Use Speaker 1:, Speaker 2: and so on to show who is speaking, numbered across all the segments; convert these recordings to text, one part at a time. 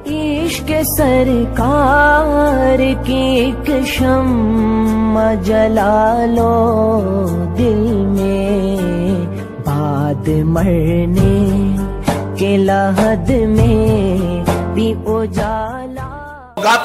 Speaker 1: عشق سرکار کی ایک شمع جلا لو دل میں، بعد مرنے کے لحد میں بھی اجالا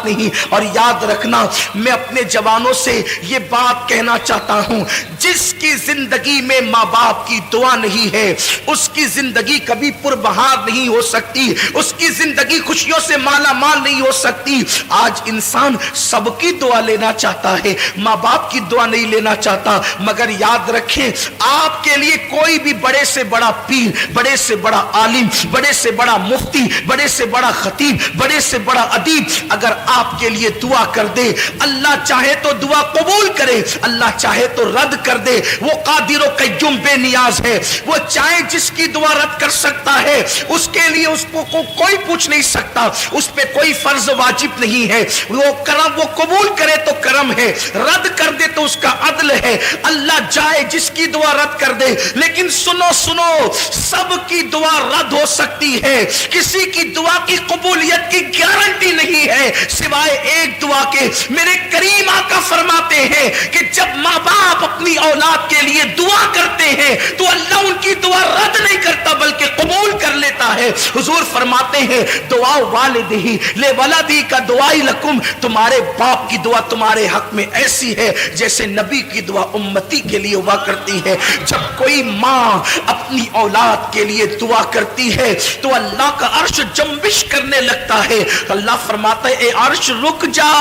Speaker 2: نہیں۔ اور یاد رکھنا، میں اپنے جوانوں سے یہ بات کہنا چاہتا ہوں، جس کی زندگی میں ماں باپ کی دعا نہیں ہے اس کی زندگی کبھی پربہار نہیں ہو سکتی، اس کی زندگی خوشیوں سے مالا مال نہیں ہو سکتی۔ آج انسان سب کی دعا لینا چاہتا ہے، ماں باپ کی دعا نہیں لینا چاہتا، مگر یاد رکھیں آپ کے لیے کوئی بھی بڑے سے بڑا پیر، بڑے سے بڑا عالم، بڑے سے بڑا مفتی، بڑے سے بڑا خطیب، بڑے سے بڑا ادیب اگر آپ کے لیے دعا کر دے، اللہ چاہے تو دعا قبول کرے، اللہ چاہے تو رد کر دے۔ وہ قادر و قیوم بے نیاز ہے، وہ چاہے جس کی دعا رد کر سکتا ہے، اس کے لیے اس کو کوئی پوچھ نہیں سکتا، اس پہ کوئی فرض واجب نہیں ہے۔ وہ کرم، وہ قبول کرے تو کرم ہے، رد کر دے تو اس کا عدل ہے۔ اللہ چاہے جس کی دعا رد کر دے، لیکن سنو سب کی دعا رد ہو سکتی ہے، کسی کی دعا کی قبولیت کی گارنٹی نہیں ہے سوائے ایک دعا کے۔ میرے کریم آقا فرماتے ہیں کہ جب ماں باپ اپنی اولاد کے لیے دعا کرتے ہیں تو اللہ ان کی دعا رد نہیں کرتا بلکہ قبول کر لیتا ہے۔ حضور فرماتے ہیں دعا والدہ لولدہ کا دعائی لکم، تمہارے باپ کی دعا تمہارے حق میں ایسی ہے جیسے نبی کی دعا امتی کے لیے ہوا کرتی ہے۔ جب کوئی ماں اپنی اولاد کے لیے دعا کرتی ہے تو اللہ کا عرش جنبش کرنے لگتا ہے۔ اللہ فرماتا ہے اے عرش رک جا،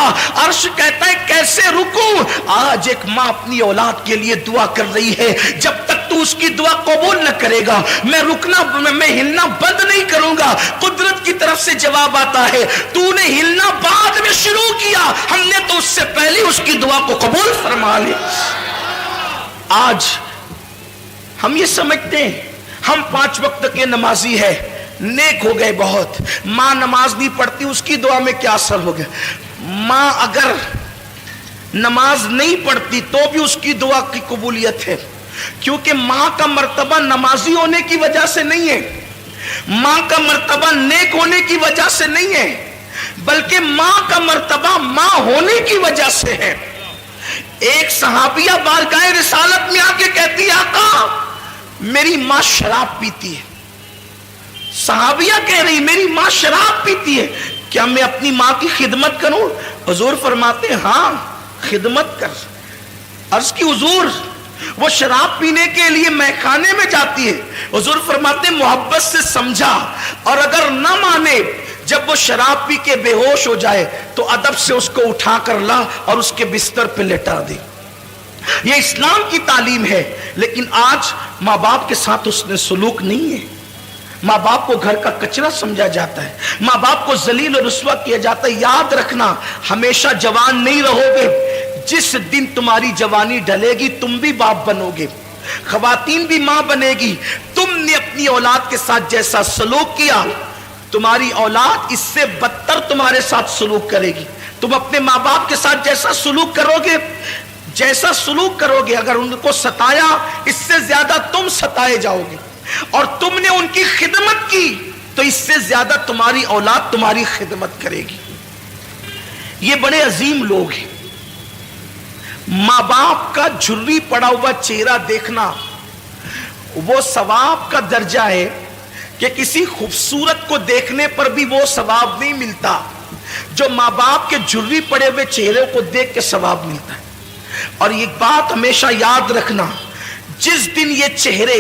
Speaker 2: عرش کہتا ہے کیسے رکوں؟ آج ایک ماں اپنی اولاد کے لیے دعا کر رہی ہے، جب تک تو اس کی دعا قبول نہ کرے گا میں ہلنا بند نہیں کروں گا۔ قدرت کی طرف سے جواب آتا ہے تو نے ہلنا بعد میں شروع کیا، ہم نے تو اس سے پہلے اس کی دعا کو قبول فرما لی۔ آج ہم یہ سمجھتے ہیں ہم 5 وقت کے نمازی ہے، نیک ہو گئے بہت، ماں نماز نہیں پڑھتی اس کی دعا میں کیا اثر ہو گیا؟ ماں اگر نماز نہیں پڑھتی تو بھی اس کی دعا کی قبولیت ہے، کیونکہ ماں کا مرتبہ نمازی ہونے کی وجہ سے نہیں ہے، ماں کا مرتبہ نیک ہونے کی وجہ سے نہیں ہے، بلکہ ماں کا مرتبہ ماں ہونے کی وجہ سے ہے۔ ایک صحابیہ بارگاہ رسالت میں آ کے کہتی آقا میری ماں شراب پیتی ہے۔ صحابیہ کہہ رہی میری ماں شراب پیتی ہے، کیا میں اپنی ماں کی خدمت کروں؟ حضور فرماتے ہیں ہاں خدمت کر۔ عرض کی حضور وہ شراب پینے کے لیے میخانے میں جاتی ہے، حضور فرماتے ہیں محبت سے سمجھا، اور اگر نہ مانے جب وہ شراب پی کے بے ہوش ہو جائے تو ادب سے اس کو اٹھا کر لا اور اس کے بستر پہ لٹا دے۔ یہ اسلام کی تعلیم ہے، لیکن آج ماں باپ کے ساتھ اس نے سلوک نہیں ہے۔ ماں باپ کو گھر کا کچرا سمجھا جاتا ہے، ماں باپ کو ذلیل اور رسوا کیا جاتا ہے۔ یاد رکھنا ہمیشہ جوان نہیں رہو گے، جس دن تمہاری جوانی ڈھلے گی تم بھی باپ بنو گے، خواتین بھی ماں بنے گی۔ تم نے اپنی اولاد کے ساتھ جیسا سلوک کیا تمہاری اولاد اس سے بدتر تمہارے ساتھ سلوک کرے گی۔ تم اپنے ماں باپ کے ساتھ جیسا سلوک کرو گے اگر ان کو ستایا اس سے زیادہ تم ستائے جاؤ گے، اور تم نے ان کی خدمت کی تو اس سے زیادہ تمہاری اولاد تمہاری خدمت کرے گی۔ یہ بڑے عظیم لوگ ہیں۔ ماں باپ کا جھری پڑا ہوا چہرہ دیکھنا وہ ثواب کا درجہ ہے کہ کسی خوبصورت کو دیکھنے پر بھی وہ ثواب نہیں ملتا جو ماں باپ کے جھری پڑے ہوئے چہرے کو دیکھ کے ثواب ملتا ہے۔ اور یہ بات ہمیشہ یاد رکھنا، جس دن یہ چہرے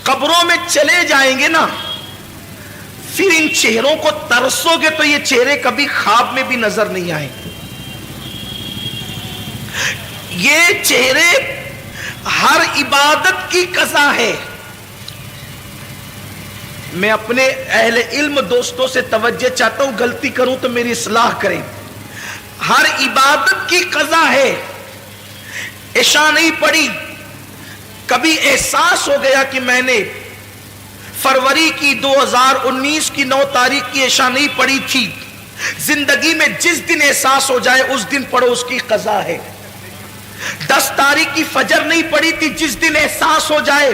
Speaker 2: قبروں میں چلے جائیں گے نا، پھر ان چہروں کو ترسو گے تو یہ چہرے کبھی خواب میں بھی نظر نہیں آئیں گے۔ یہ چہرے ہر عبادت کی قضا ہے۔ میں اپنے اہل علم دوستوں سے توجہ چاہتا ہوں، غلطی کروں تو میری اصلاح کریں۔ ہر عبادت کی قضا ہے۔ عشاء نہیں پڑھی، کبھی احساس ہو گیا کہ میں نے فروری کی 2019 کی 9 تاریخ کی عشاء نہیں پڑھی تھی، زندگی میں جس دن احساس ہو جائے اس دن پڑھو، اس کی قضا ہے۔ 10 تاریخ کی فجر نہیں پڑھی تھی، جس دن احساس ہو جائے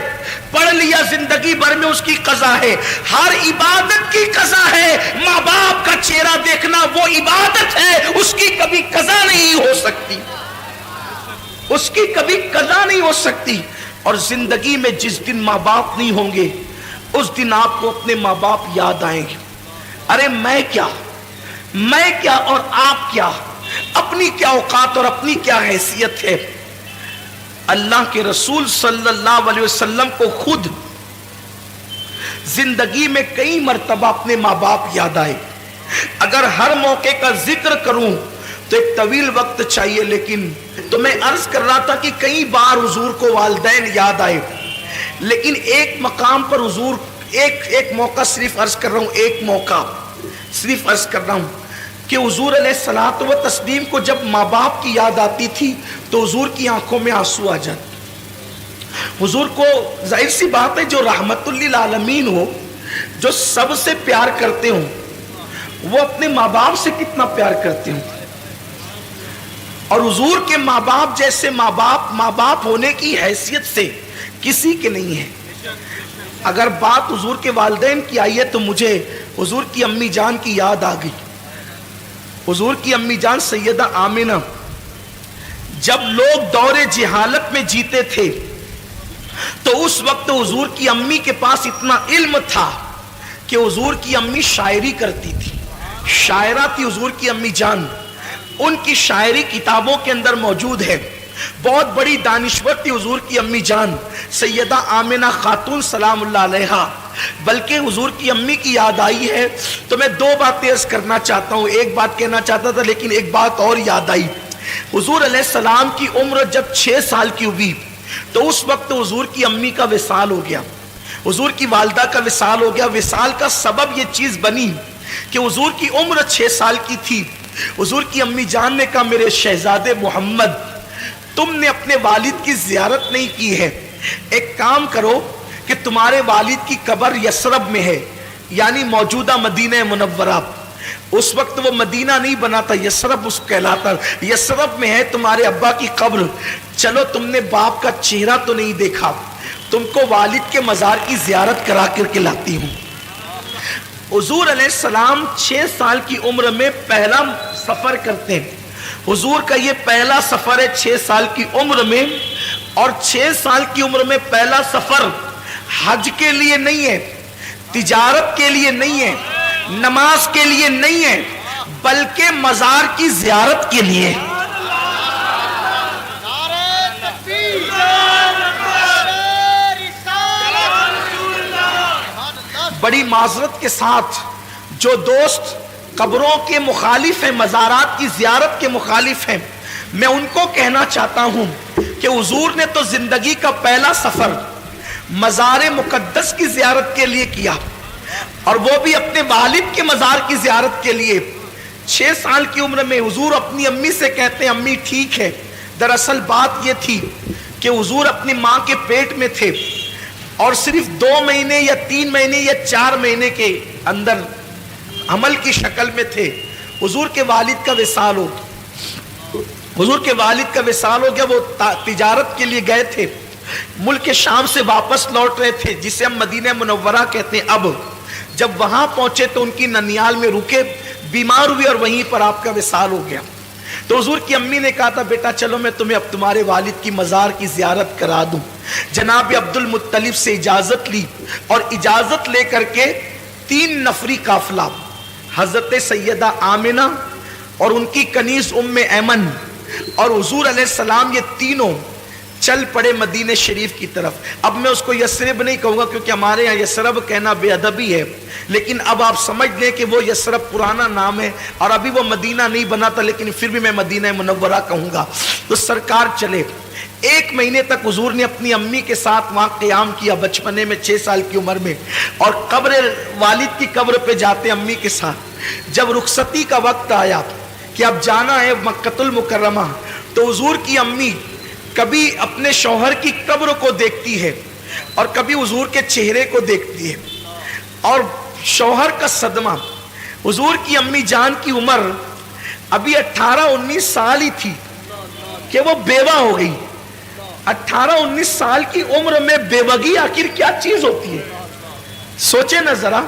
Speaker 2: پڑھ لیا، زندگی بھر میں اس کی قضا ہے۔ ہر عبادت کی قضا ہے۔ ماں باپ کا اس کی کبھی قضا نہیں ہو سکتی. اور زندگی میں جس دن ماں باپ نہیں ہوں گے اس دن آپ کو اپنے ماں باپ یاد آئیں گے. ارے میں کیا اور آپ کیا, اپنی کیا اوقات اور اپنی کیا حیثیت ہے. اللہ کے رسول صلی اللہ علیہ وسلم کو خود زندگی میں کئی مرتبہ اپنے ماں باپ یاد آئے. اگر ہر موقع کا ذکر کروں تو ایک طویل وقت چاہیے, لیکن تو میں عرض کر رہا تھا کہ کئی بار حضور کو والدین یاد آئے, لیکن ایک مقام پر حضور ایک موقع صرف عرض کر رہا ہوں, ایک موقع صرف عرض کر رہا ہوں کہ حضور علیہ الصلوۃ والتسلیم کو جب ماں باپ کی یاد آتی تھی تو حضور کی آنکھوں میں آنسو آ جاتے. حضور کو ظاہر سی بات ہے, جو رحمت للعالمین ہو, جو سب سے پیار کرتے ہوں, وہ اپنے ماں باپ سے کتنا پیار کرتے ہوں. اور حضور کے ماں باپ جیسے ماں باپ ہونے کی حیثیت سے کسی کے نہیں ہے. اگر بات حضور کے والدین کی آئی ہے تو مجھے حضور کی امی جان کی یاد آ گئی. حضور کی امی جان سیدہ آمنہ جب لوگ دور جہالت میں جیتے تھے تو اس وقت حضور کی امی کے پاس اتنا علم تھا کہ حضور کی امی شاعری کرتی تھی. شاعرہ تھی حضور کی امی جان, ان کی شاعری کتابوں کے اندر موجود ہے. بہت بڑی دانشور تھی حضور کی امی جان سیدہ آمنہ خاتون سلام اللہ علیہا. بلکہ حضور کی امی کی یاد آئی ہے تو میں دو باتیں عرض کرنا چاہتا ہوں. ایک بات کہنا چاہتا تھا لیکن ایک بات اور یاد آئی. حضور علیہ السلام کی عمر جب 6 سال کی ہوئی تو اس وقت حضور کی امی کا وصال ہو گیا, حضور کی والدہ کا وصال ہو گیا. وصال کا سبب یہ چیز بنی کہ حضور کی عمر 6 سال کی تھی. حضور کی امی جان نے کہا میرے شہزادے محمد, تم نے اپنے والد کی زیارت نہیں کی ہے, ایک کام کرو کہ تمہارے والد کی قبر یثرب میں ہے, یعنی موجودہ مدینہ منورہ. اس وقت وہ مدینہ نہیں بنا تھا, یثرب اس کہلاتا. یثرب میں ہے تمہارے ابا کی قبر. چلو تم نے باپ کا چہرہ تو نہیں دیکھا, تم کو والد کے مزار کی زیارت کرا کر کے لاتی ہوں. حضور علیہ السلام 6 سال کی عمر میں پہلا سفر کرتے ہیں. حضور کا یہ پہلا سفر ہے 6 سال کی عمر میں, اور 6 سال کی عمر میں پہلا سفر حج کے لیے نہیں ہے, تجارت کے لیے نہیں ہے, نماز کے لیے نہیں ہے, بلکہ مزار کی زیارت کے لیے. بڑی معذرت کے ساتھ جو دوست قبروں کے مخالف ہیں, مزارات کی زیارت کے مخالف ہیں, میں ان کو کہنا چاہتا ہوں کہ حضور نے تو زندگی کا پہلا سفر مزار مقدس کی زیارت کے لیے کیا, اور وہ بھی اپنے والد کے مزار کی زیارت کے لیے. 6 سال کی عمر میں حضور اپنی امی سے کہتے ہیں امی ٹھیک ہے. دراصل بات یہ تھی کہ حضور اپنی ماں کے پیٹ میں تھے اور صرف 2 مہینے یا 3 مہینے یا 4 مہینے کے اندر عمل کی شکل میں تھے. حضور کے والد کا وصال ہو گیا. وہ تجارت کے لیے گئے تھے, ملک شام سے واپس لوٹ رہے تھے جسے ہم مدینہ منورہ کہتے ہیں. اب جب وہاں پہنچے تو ان کی ننیال میں رکے, بیمار ہوئے اور وہیں پر آپ کا وصال ہو گیا. تو حضور کی امی نے کہا تھا بیٹا چلو میں تمہیں اب تمہارے والد کی مزار کی زیارت کرا دوں. جناب عبد المطلب سے اجازت لی, اور اجازت لے کر کے 3 نفری قافلہ حضرت سیدہ آمنہ اور ان کی کنیز ام ایمن اور حضور علیہ السلام, یہ تینوں چل پڑے مدینہ شریف کی طرف. اب میں اس کو یثرب نہیں کہوں گا کیونکہ ہمارے یہاں یثرب کہنا بے ادبی ہے, لیکن اب آپ سمجھ لیں کہ وہ یثرب پرانا نام ہے اور ابھی وہ مدینہ نہیں بنا تھا, لیکن پھر بھی میں مدینہ منورہ کہوں گا. تو سرکار چلے. 1 مہینے تک حضور نے اپنی امی کے ساتھ وہاں قیام کیا بچپنے میں 6 سال کی عمر میں, اور قبر والد کی قبر پہ جاتے امی کے ساتھ. جب رخصتی کا وقت آیا کہ اب جانا ہے مکہ المکرمہ, تو حضور کی امی کبھی اپنے شوہر کی قبر کو دیکھتی ہے اور کبھی حضور کے چہرے کو دیکھتی ہے, اور شوہر کا صدمہ. حضور کی امی جان کی عمر ابھی 18-19 سال ہی تھی کہ وہ بیوہ ہو گئی. 18-19 سال کی عمر میں بیوگی آخر کیا چیز ہوتی ہے؟ سوچیں نا ذرا.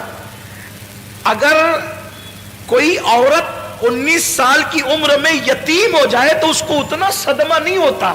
Speaker 2: اگر کوئی عورت 19 سال کی عمر میں یتیم ہو جائے تو اس کو اتنا صدمہ نہیں ہوتا,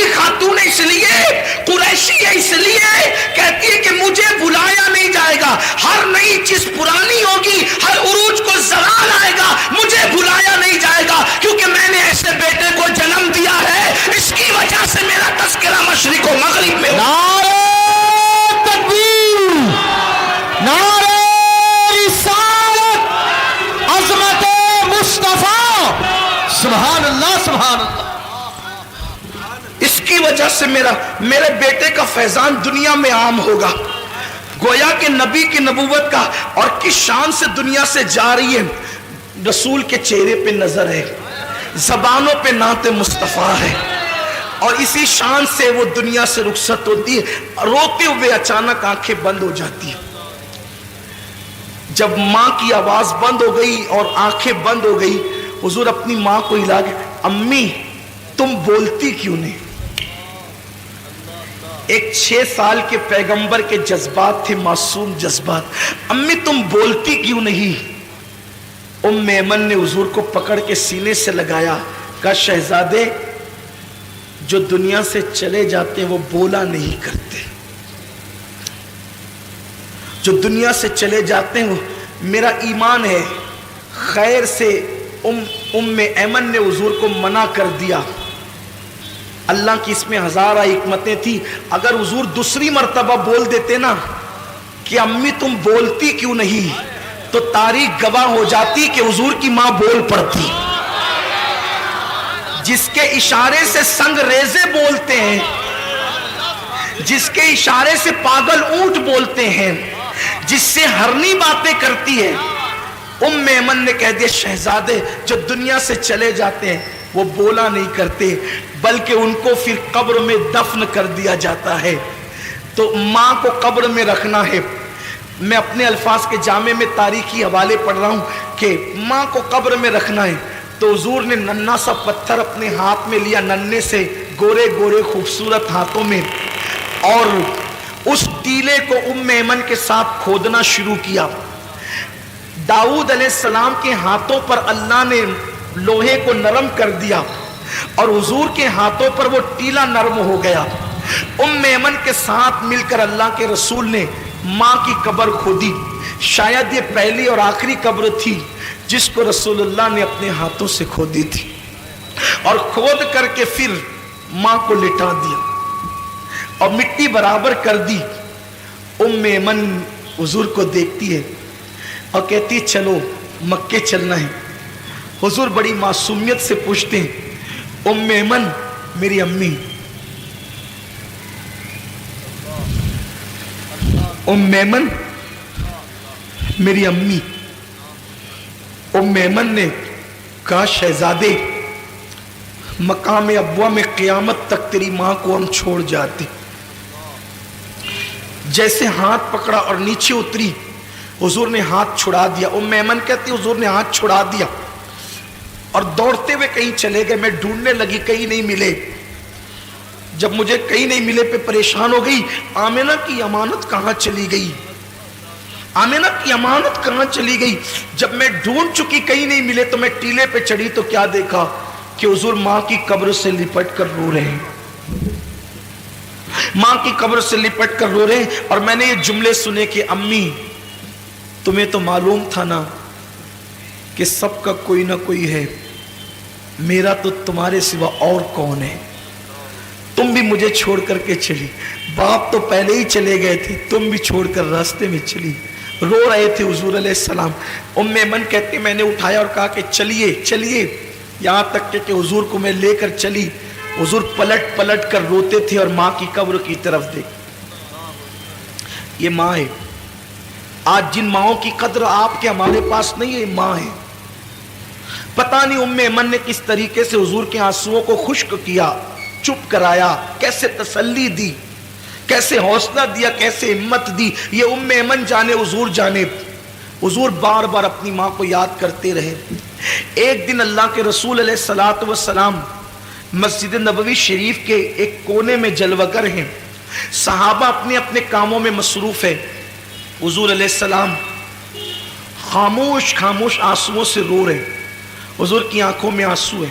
Speaker 2: کی خاتون ہے اس لیے, قریشی ہے اس لیے, کہتی ہے کہ مجھے بلایا نہیں جائے گا, ہر نئی چیز پرانی ہوگی, ہر عروج کو زوال آئے گا, مجھے بلایا نہیں جائے گا کیونکہ میں نے ایسے بیٹے کو جنم دیا ہے, اس کی وجہ سے میرا تذکرہ مشرق و مغرب میں.
Speaker 3: نعرہ تکبیر, نعرہ رسالت, عظمت مصطفیٰ, سبحان اللہ سبحان اللہ.
Speaker 2: اس کی وجہ سے میرے بیٹے کا فیضان دنیا میں عام ہوگا. گویا کہ نبی کی نبوت کا اور کس شان سے دنیا سے جا رہی ہے, رسول کے چہرے پہ نظر ہے, زبانوں پہ نعت مصطفیٰ ہے, اور اسی شان سے وہ دنیا سے رخصت ہوتی ہے. روتے ہوئے اچانک آنکھیں بند ہو جاتی ہیں. جب ماں کی آواز بند ہو گئی اور آنکھیں بند ہو گئی, حضور اپنی ماں کو ہلا کے, امی تم بولتی کیوں نہیں؟ ایک 6 سال کے پیغمبر کے جذبات تھے, معصوم جذبات. امی تم بولتی کیوں نہیں؟ ام ایمن نے حضور کو پکڑ کے سینے سے لگایا, کہا شہزادے جو دنیا سے چلے جاتے ہیں وہ بولا نہیں کرتے, جو دنیا سے چلے جاتے ہیں وہ, میرا ایمان ہے. خیر سے ام ایمن نے حضور کو منع کر دیا. اللہ کی اس میں ہزارہ حکمتیں تھی. اگر حضور دوسری مرتبہ بول دیتے نا کہ امی تم بولتی کیوں نہیں, تو تاریخ گواہ ہو جاتی کہ حضور کی ماں بول پڑتی. جس کے اشارے سے سنگ ریزے بولتے ہیں, جس کے اشارے سے پاگل اونٹ بولتے ہیں, جس سے ہرنی باتیں کرتی ہے, ام ایمن نے کہہ دیا شہزادے جو دنیا سے چلے جاتے ہیں وہ بولا نہیں کرتے, بلکہ ان کو پھر قبر میں دفن کر دیا جاتا ہے. تو ماں کو قبر میں رکھنا ہے. میں اپنے الفاظ کے جامع میں تاریخی حوالے پڑھ رہا ہوں کہ ماں کو قبر میں رکھنا ہے. تو حضور نے ننھا سا پتھر اپنے ہاتھ میں لیا, ننھے سے گورے گورے خوبصورت ہاتھوں میں, اور اس ٹیلے کو ام ایمن کے ساتھ کھودنا شروع کیا. داؤد علیہ السلام کے ہاتھوں پر اللہ نے لوہے کو نرم کر دیا اور حضور کے ہاتھوں پر وہ ٹیلا نرم ہو گیا. ام ایمن کے ساتھ مل کر اللہ کے رسول نے ماں کی قبر کھودی. شاید یہ پہلی اور آخری قبر تھی جس کو رسول اللہ نے اپنے ہاتھوں سے کھودی تھی, اور کھود کر کے پھر ماں کو لٹا دیا اور مٹی برابر کر دی. ام ایمن حضور کو دیکھتی ہے اور کہتی ہے چلو مکے چلنا ہے. حضور بڑی معصومیت سے پوچھتے ہیں ام ایمن میری امی, ام ایمن میری امی. ام ایمن نے کہا شہزادے مقام ابوا میں قیامت تک تیری ماں کو ہم چھوڑ جاتے. جیسے ہاتھ پکڑا اور نیچے اتری, حضور نے ہاتھ چھڑا دیا. ام ایمن کہتی حضور نے ہاتھ چھڑا دیا اور دوڑتے ہوئے کہیں چلے گئے. میں ڈھونڈنے لگی, کہیں نہیں ملے. جب مجھے کہیں نہیں ملے پہ پریشان ہو گئی. آمنہ کی امانت کہاں چلی گئی, آمنہ کی امانت کہاں چلی گئی. جب میں ڈھونڈ چکی کہیں نہیں ملے تو میں ٹیلے پہ چڑھی تو کیا دیکھا کہ حضور ماں کی قبر سے لپٹ کر رو رہے ہیں, ماں کی قبر سے لپٹ کر رو رہے ہیں. اور میں نے یہ جملے سنے کہ امی تمہیں تو معلوم تھا نا کہ سب کا کوئی نہ کوئی ہے, میرا تو تمہارے سوا اور کون ہے, تم بھی مجھے چھوڑ کر کے چلی. باپ تو پہلے ہی چلے گئے تھے, تم بھی چھوڑ کر راستے میں چلی. رو رہے تھے حضور علیہ السلام. ام ایمن کہتے میں نے اٹھایا اور کہا کہ چلیے چلیے, یہاں تک کہ حضور کو میں لے کر چلی. حضور پلٹ پلٹ کر روتے تھے اور ماں کی قبر کی طرف دیکھ. یہ ماں ہے. آج جن ماؤں کی قدر آپ کے ہمارے پاس نہیں ہے, ماں ہے. پتہ نہیں ام ایمن نے کس طریقے سے حضور کے آنسوؤں کو خشک کیا, چپ کرایا, کیسے تسلی دی, کیسے حوصلہ دیا, کیسے ہمت دی. یہ ام ایمن جانے, حضور جانے. حضور بار بار اپنی ماں کو یاد کرتے رہے. ایک دن اللہ کے رسول علیہ الصلوۃ والسلام مسجد نبوی شریف کے ایک کونے میں جلوہ گر ہیں. صحابہ اپنے اپنے کاموں میں مصروف ہے. حضور علیہ السلام خاموش خاموش آنسوؤں سے رو رہے. حضور کی آنکھوں میں آنسو ہے.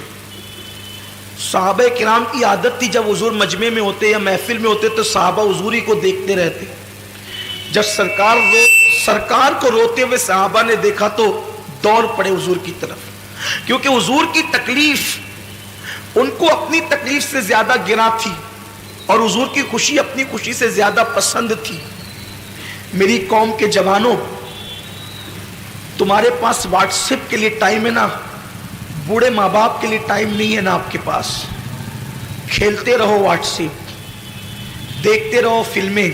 Speaker 2: صحابہ کرام کی عادت تھی جب حضور مجمع میں ہوتے یا محفل میں ہوتے تو صحابہ حضور ہی کو دیکھتے رہتے. جب سرکار کو روتے ہوئے صحابہ نے دیکھا تو دوڑ پڑے حضور کی طرف, کیونکہ حضور کی تکلیف ان کو اپنی تکلیف سے زیادہ گراں تھی اور حضور کی خوشی اپنی خوشی سے زیادہ پسند تھی. میری قوم کے جوانوں, تمہارے پاس واٹس ایپ کے لیے ٹائم ہے نا, بوڑھے ماں باپ کے لیے ٹائم نہیں ہے نا آپ کے پاس. کھیلتے رہو واٹس ایپ, دیکھتے رہو فلمیں,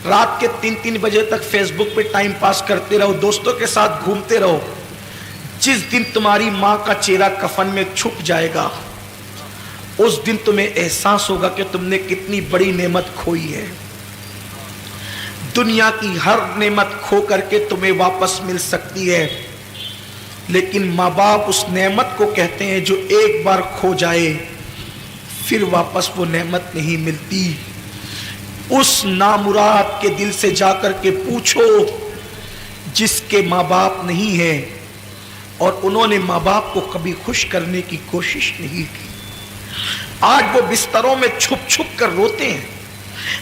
Speaker 2: رات کے 3 بجے تک فیس بک پہ ٹائم پاس کرتے رہو, دوستوں کے ساتھ گھومتے رہو. جس دن تمہاری ماں کا چہرہ کفن میں چھپ جائے گا اس دن تمہیں احساس ہوگا کہ تم نے کتنی بڑی نعمت کھوئی ہے. دنیا کی ہر نعمت کھو کر کے تمہیں واپس مل سکتی ہے, لیکن ماں باپ اس نعمت کو کہتے ہیں جو ایک بار کھو جائے پھر واپس وہ نعمت نہیں ملتی. اس نامراد کے دل سے جا کر کے پوچھو جس کے ماں باپ نہیں ہیں اور انہوں نے ماں باپ کو کبھی خوش کرنے کی کوشش نہیں کی. آج وہ بستروں میں چھپ چھپ کر روتے ہیں,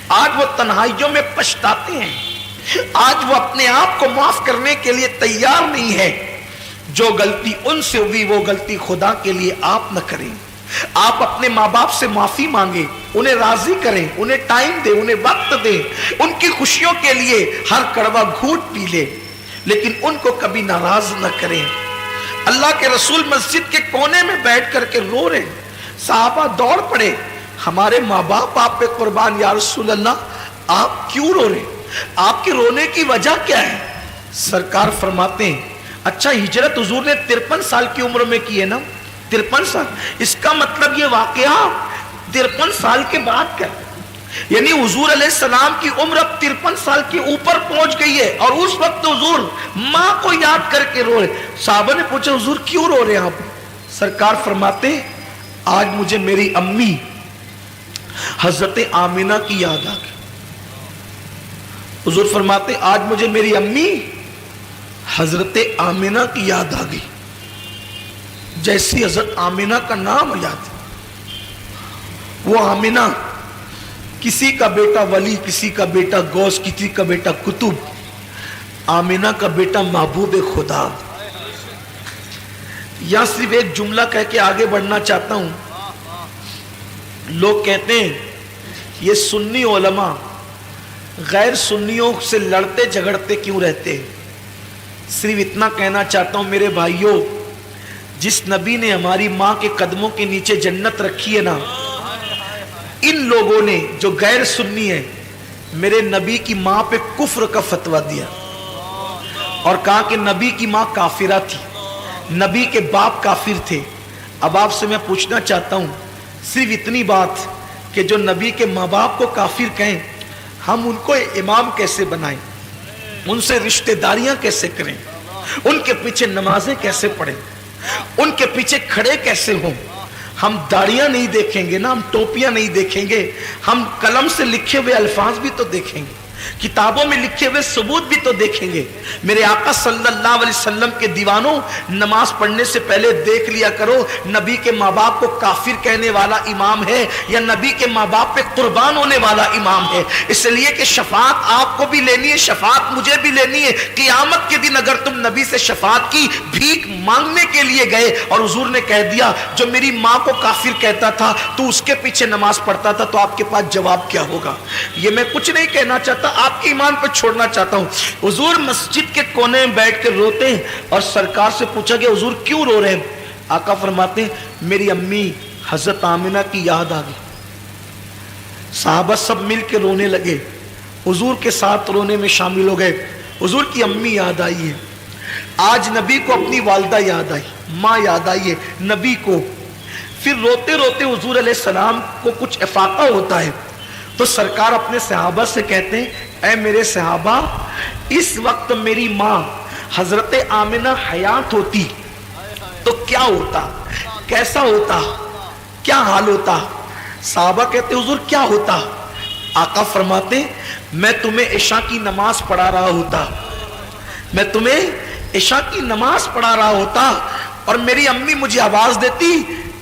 Speaker 2: آج وہ تنہائیوں میں پچھتاتے ہیں, آج وہ اپنے آپ کو معاف کرنے کے لیے تیار نہیں ہے. جو غلطی ان سے ہوئی وہ غلطی خدا کے لیے آپ نہ کریں. آپ اپنے ماں باپ سے معافی مانگیں, انہیں راضی کریں, انہیں ٹائم دیں, انہیں وقت دیں, ان کی خوشیوں کے لیے ہر کڑوا گھونٹ پی لیں, لیکن ان کو کبھی ناراض نہ کریں. اللہ کے رسول مسجد کے کونے میں بیٹھ کر کے رو رہے, صحابہ دوڑ پڑے, ہمارے ماں باپ آپ پہ قربان, یا رسول اللہ آپ کیوں رو رہے, آپ کے رونے کی وجہ کیا ہے؟ سرکار فرماتے ہیں اچھا ہجرت حضور نے 53 سال کی عمر میں کی ہے نا, 53 سال, اس کا مطلب یہ واقعہ 53 سال کے بعد کا, یعنی حضور علیہ السلام کی عمر اب 53 سال کے اوپر پہنچ گئی ہے اور اس وقت حضور ماں کو یاد کر کے رو رہے. صحابہ نے پوچھا حضور کیوں رو رہے ہیں آپ؟ سرکار فرماتے ہیں آج مجھے میری امی حضرت آمینہ کی یاد آ گئی. حضور فرماتے ہیں آج مجھے میری امی حضرت آمینہ کی یاد آ گئی. جیسی حضرت آمینہ کا نام یاد, وہ آمینہ کسی کا بیٹا ولی, کسی کا بیٹا غوث, کسی کا بیٹا قطب, آمینہ کا بیٹا محبوب خدا. یا صرف ایک جملہ کہہ کے آگے بڑھنا چاہتا ہوں. لوگ کہتے ہیں یہ سنی علماء غیر سنیوں سے لڑتے جھگڑتے کیوں رہتے ہیں. صرف اتنا کہنا چاہتا ہوں میرے بھائیوں, جس نبی نے ہماری ماں کے قدموں کے نیچے جنت رکھی ہے نا, ان لوگوں نے جو غیر سنی ہیں میرے نبی کی ماں پہ کفر کا فتویٰ دیا اور کہا کہ نبی کی ماں کافرہ تھی, نبی کے باپ کافر تھے. اب آپ سے میں پوچھنا چاہتا ہوں صرف اتنی بات کہ جو نبی کے ماں باپ کو کافر کہیں, ہم ان کو امام کیسے بنائیں, ان سے رشتہ داریاں کیسے کریں, ان کے پیچھے نمازیں کیسے پڑھیں, ان کے پیچھے کھڑے کیسے ہوں. ہم داڑیاں نہیں دیکھیں گے نا, ہم ٹوپیاں نہیں دیکھیں گے, ہم قلم سے لکھے ہوئے الفاظ بھی تو دیکھیں گے, کتابوں میں لکھے ہوئے ثبوت بھی تو دیکھیں گے. میرے آقا صلی اللہ علیہ وسلم کے دیوانوں, نماز پڑھنے سے پہلے دیکھ لیا کرو نبی کے ماں باپ کو کافر کہنے والا امام ہے یا نبی کے ماں باپ پہ قربان ہونے والا امام ہے. اس لیے کہ شفاعت آپ کو بھی لینی ہے, شفاعت مجھے بھی لینی ہے. قیامت کے دن اگر تم نبی سے شفاعت کی بھیک مانگنے کے لیے گئے اور حضور نے کہہ دیا جو میری ماں کو کافر کہتا تھا تو اس کے پیچھے نماز پڑھتا تھا, تو آپ کے پاس جواب کیا ہوگا؟ یہ میں کچھ نہیں کہنا چاہتا, آپ کے ایمان پہ چھوڑنا چاہتا ہوں. حضور مسجد کے کونے میں بیٹھ کے روتے ہیں اور سرکار سے پوچھا کہ حضور کیوں رو رہے ہیں؟ آقا فرماتے ہیں میری امی حضرت آمینہ کی یاد آ گئی. صحابہ سب مل کے رونے لگے, حضور کے ساتھ رونے میں شامل ہو گئے. حضور کی امی یاد آئی ہے, آج نبی کو اپنی والدہ یاد آئی, ماں یاد آئی ہے نبی کو. پھر روتے روتے حضور علیہ السلام کو کچھ افاقہ ہوتا ہے تو سرکار اپنے صحابہ سے کہتے ہیں اے میرے صحابہ, اس وقت میری ماں حضرت آمینہ حیات ہوتی تو کیا ہوتا, کیسا ہوتا, کیا حال ہوتا؟ صحابہ کہتے حضور کیا ہوتا؟ آقا فرماتے میں تمہیں عشاء کی نماز پڑھا رہا ہوتا, میں تمہیں عشاء کی نماز پڑھا رہا ہوتا اور میری امی مجھے آواز دیتی